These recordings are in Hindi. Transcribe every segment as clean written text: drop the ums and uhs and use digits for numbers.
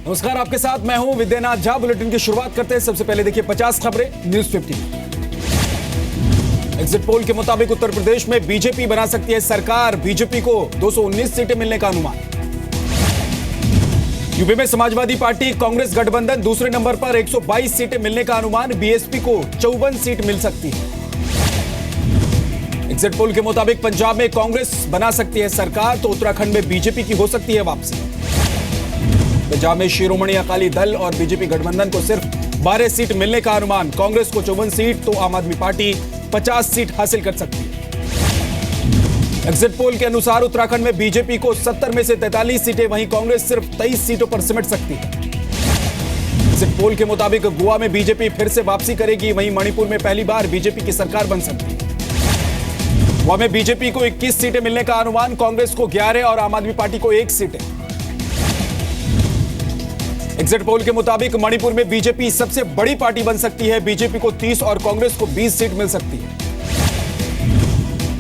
नमस्कार, आपके साथ मैं हूं विद्यानाथ झा। बुलेटिन की शुरुआत करते हैं। सबसे पहले देखिए 50 खबरें न्यूज 50। एग्जिट पोल के मुताबिक उत्तर प्रदेश में बीजेपी बना सकती है सरकार। बीजेपी को 219 सीटें मिलने का अनुमान। यूपी में समाजवादी पार्टी कांग्रेस गठबंधन दूसरे नंबर पर 122 सीटें मिलने का अनुमान। बीएसपी को 54 सीट मिल सकती है। एग्जिट पोल के मुताबिक पंजाब में कांग्रेस बना सकती है सरकार, तो उत्तराखंड में बीजेपी की हो सकती है वापसी। पंजाब में शिरोमणि अकाली दल और बीजेपी गठबंधन को सिर्फ 12 सीट मिलने का अनुमान। कांग्रेस को 54 सीट तो आम आदमी पार्टी 50 सीट हासिल कर सकती है। एग्जिट पोल के अनुसार उत्तराखंड में बीजेपी को 70 में से 43 सीटें, वहीं कांग्रेस सिर्फ 23 सीटों पर सिमट सकती है। एग्जिट पोल के मुताबिक गोवा में बीजेपी फिर से वापसी करेगी, वहीं मणिपुर में पहली बार बीजेपी की सरकार बन सकती है। गोवा में बीजेपी को 21 सीटें मिलने का अनुमान, कांग्रेस को 11 और आम आदमी पार्टी को 1 सीटें। एग्जिट पोल के मुताबिक मणिपुर में बीजेपी सबसे बड़ी पार्टी बन सकती है। बीजेपी को 30 और कांग्रेस को 20 सीट मिल सकती है।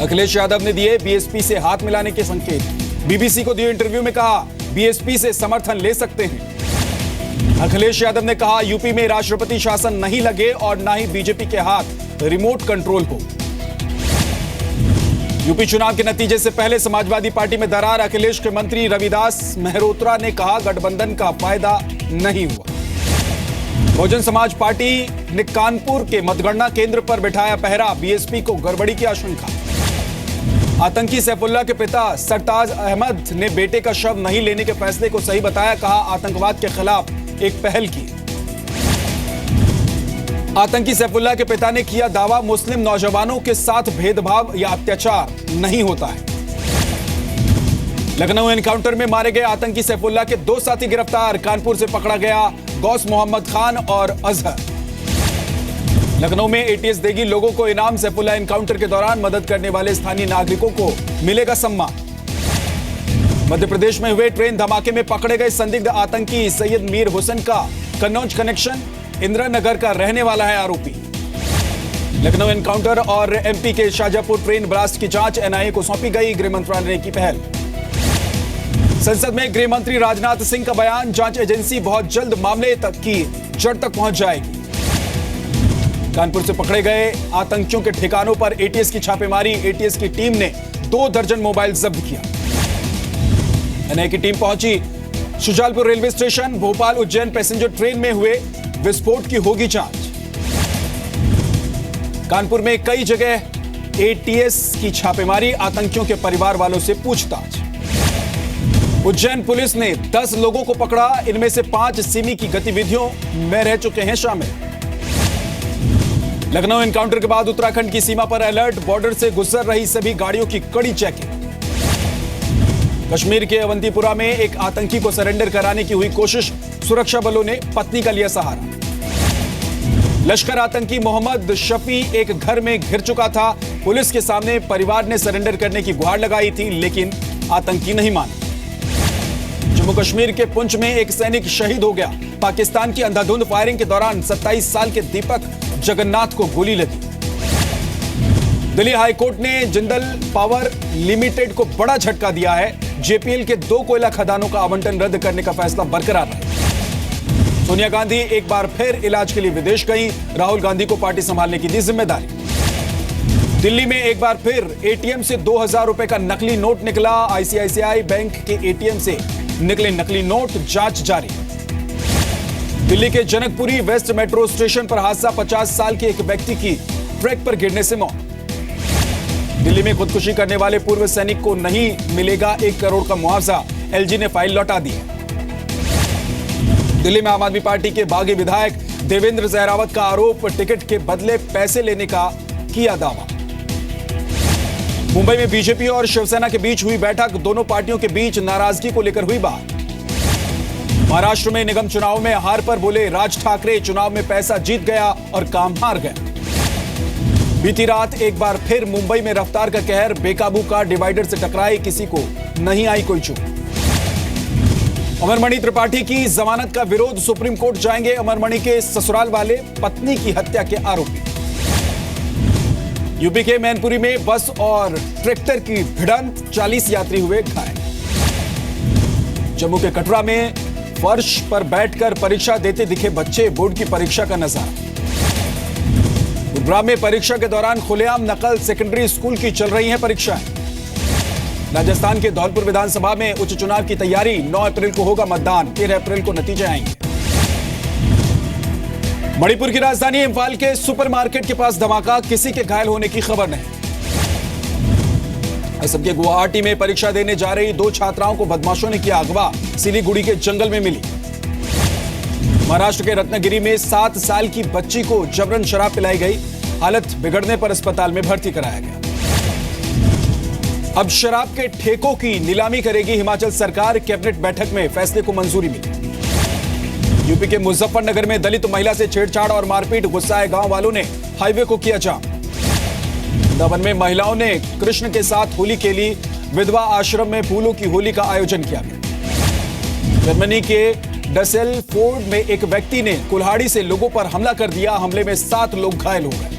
अखिलेश यादव ने दिए बीएसपी से हाथ मिलाने के संकेत। बीबीसी को दिए इंटरव्यू में कहा बीएसपी से समर्थन ले सकते हैं। अखिलेश यादव ने कहा यूपी में राष्ट्रपति शासन नहीं लगे और ना ही बीजेपी के हाथ रिमोट कंट्रोल हो। यूपी चुनाव के नतीजे से पहले समाजवादी पार्टी में दरार। अखिलेश के मंत्री रविदास मेहरोत्रा ने कहा गठबंधन का फायदा नहीं हुआ। बहुजन समाज पार्टी ने कानपुर के मतगणना केंद्र पर बिठाया पहरा। बीएसपी को गड़बड़ी की आशंका। आतंकी सैफुल्लाह के पिता सरताज अहमद ने बेटे का शव नहीं लेने के फैसले को सही बताया। कहा आतंकवाद के खिलाफ एक पहल की। आतंकी सैफुल्लाह के पिता ने किया दावा मुस्लिम नौजवानों के साथ भेदभाव या अत्याचार नहीं होता है। लखनऊ एनकाउंटर में मारे गए आतंकी सैफुल्लाह के 2 साथी गिरफ्तार। कानपुर से पकड़ा गया गौस मोहम्मद खान और अजहर। लखनऊ में एटीएस देगी लोगों को इनाम। सैफुल्लाह एनकाउंटर के दौरान मदद करने वाले स्थानीय नागरिकों को मिलेगा सम्मान। मध्य प्रदेश में हुए ट्रेन धमाके में पकड़े गए संदिग्ध आतंकी सैयद मीर हुसैन का कन्नौज कनेक्शन। इंदिरा नगर का रहने वाला है आरोपी। लखनऊ एनकाउंटर और एमपी के शाहजहांपुर ट्रेन ब्लास्ट की जांच एनआईए को सौंपी गई। गृह मंत्रालय ने की पहल। संसद में गृह मंत्री राजनाथ सिंह का बयान। जांच एजेंसी बहुत जल्द मामले तक की जड़ तक पहुंच जाएगी। कानपुर से पकड़े गए आतंकियों के ठिकानों पर एटीएस की छापेमारी। एटीएस की टीम ने 2 दर्जन मोबाइल जब्त किया। एनआईए की टीम पहुंची Shujalpur railway station. Bhopal Ujjain passenger train में हुए विस्फोट की होगी जांच। कानपुर में कई जगह एटीएस की छापेमारी। आतंकियों के परिवार वालों से पूछताछ। उज्जैन पुलिस ने 10 लोगों को पकड़ा। इनमें से 5 सिमी की गतिविधियों में रह चुके हैं शामिल। लखनऊ एनकाउंटर के बाद उत्तराखंड की सीमा पर अलर्ट। बॉर्डर से गुजर रही सभी गाड़ियों की कड़ी चेकिंग। कश्मीर के अवंतीपुरा में एक आतंकी को सरेंडर कराने की हुई कोशिश। सुरक्षा बलों ने पत्नी का लिया सहारा। लश्कर आतंकी मोहम्मद शफी एक घर में घिर चुका था। पुलिस के सामने परिवार ने सरेंडर करने की गुहार लगाई थी, लेकिन आतंकी नहीं माने। जम्मू कश्मीर के पुंछ में एक सैनिक शहीद हो गया। पाकिस्तान की अंधाधुंध फायरिंग के दौरान 27 साल के दीपक जगन्नाथ को गोली लगी। दिल्ली हाईकोर्ट ने जिंदल पावर लिमिटेड को बड़ा झटका दिया है। जेपीएल के 2 कोयला खदानों का आवंटन रद्द करने का फैसला बरकरार है। सोनिया गांधी एक बार फिर इलाज के लिए विदेश गईं। राहुल गांधी को पार्टी संभालने की दी जिम्मेदारी। दिल्ली में एक बार फिर एटीएम से 2000 रुपए का नकली नोट निकला। आईसीआईसीआई बैंक के एटीएम से निकले नकली नोट, जांच जारी। दिल्ली के जनकपुरी वेस्ट मेट्रो स्टेशन पर हादसा। 50 साल के एक व्यक्ति की ट्रैक पर गिरने से मौत। दिल्ली में खुदकुशी करने वाले पूर्व सैनिक को नहीं मिलेगा 1 करोड़ का मुआवजा। एलजी ने फाइल लौटा दी। दिल्ली में आम आदमी पार्टी के बागी विधायक देवेंद्र जहरावत का आरोप। टिकट के बदले पैसे लेने का किया दावा। मुंबई में बीजेपी और शिवसेना के बीच हुई बैठक। दोनों पार्टियों के बीच नाराजगी को लेकर हुई बात। महाराष्ट्र में निगम चुनाव में हार पर बोले राज ठाकरे, चुनाव में पैसा जीत गया और काम हार गया। बीती रात एक बार फिर मुंबई में रफ्तार का कहर। बेकाबू कार डिवाइडर से टकराई, किसी को नहीं आई कोई चोट। अमरमणि त्रिपाठी की जमानत का विरोध। सुप्रीम कोर्ट जाएंगे अमरमणि के ससुराल वाले पत्नी की हत्या के आरोपी। यूपी के मैनपुरी में बस और ट्रैक्टर की भिड़ंत, 40 यात्री हुए घायल। जम्मू के कटरा में फर्श पर बैठकर परीक्षा देते दिखे बच्चे, बोर्ड की परीक्षा का नजारा। गुरुग्राम में परीक्षा के दौरान खुलेआम नकल, सेकेंडरी स्कूल की चल रही हैं परीक्षाएं। राजस्थान के धौलपुर विधानसभा में उच्च चुनाव की तैयारी, 9 अप्रैल को होगा मतदान, 13 अप्रैल को नतीजे आएंगे। मणिपुर की राजधानी इंफाल के सुपरमार्केट के पास धमाका, किसी के घायल होने की खबर नहीं। असम के गुवाहाटी में परीक्षा देने जा रही 2 छात्राओं को बदमाशों ने किया अगवा, सिलीगुड़ी के जंगल में मिली। महाराष्ट्र के रत्नागिरी में 7 साल की बच्ची को जबरन शराब पिलाई गई, हालत बिगड़ने पर अस्पताल में भर्ती कराया गया। अब शराब के ठेकों की नीलामी करेगी हिमाचल सरकार, कैबिनेट बैठक में फैसले को मंजूरी मिली। यूपी के मुजफ्फरनगर में दलित महिला से छेड़छाड़ और मारपीट, गुस्साए गांव वालों ने हाईवे को किया जाम। वृंदावन में महिलाओं ने कृष्ण के साथ होली खेली, विधवा आश्रम में फूलों की होली का आयोजन किया गया। जर्मनी के डसेलफोर्ड में एक व्यक्ति ने कुल्हाड़ी से लोगों पर हमला कर दिया, हमले में 7 लोग घायल हो गए।